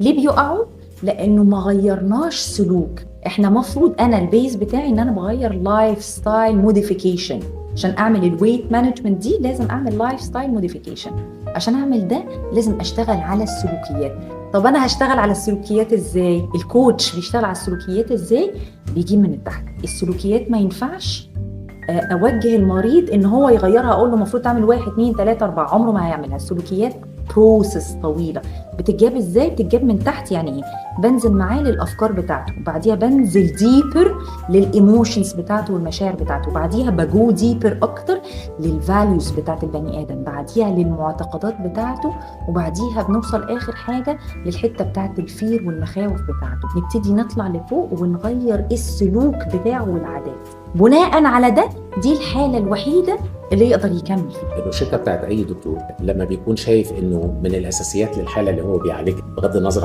ليه بيقعوا؟ لانه ما غيرناش سلوك. احنا مفروض انا البيز بتاعي ان انا بغير لايف ستايل موديفيكيشن. عشان اعمل الويت مانجمنت دي لازم اعمل لايف ستايل موديفيكيشن. عشان اعمل ده لازم اشتغل على السلوكيات. طب انا هشتغل على السلوكيات ازاي؟ الكوتش بيشتغل على السلوكيات ازاي؟ بيجيب من التحت. السلوكيات ما ينفعش اوجه المريض ان هو يغيرها، اقول له المفروض تعمل 1 2 3 4، عمره ما هيعملها. السلوكيات بروسس طويله. بتتجاب ازاي؟ بتتجاب من تحت. يعني ايه؟ بنزل معاه للافكار بتاعته، وبعديها بنزل ديبر للايموشنز بتاعته والمشاعر بتاعته، وبعديها بجو ديبر اكتر للفاليوز بتاعت البني ادم، بعديها للمعتقدات بتاعته، وبعديها بنوصل اخر حاجه للحته بتاعت الفير والمخاوف بتاعته. نبتدي نطلع لفوق ونغير السلوك بتاعه والعادات. بناء على ده دي الحالة الوحيدة اللي يقدر يكمل فيها. الروشتة بتاعت أي دكتور لما بيكون شايف إنه من الأساسيات للحالة اللي هو بيعالجها بغض النظر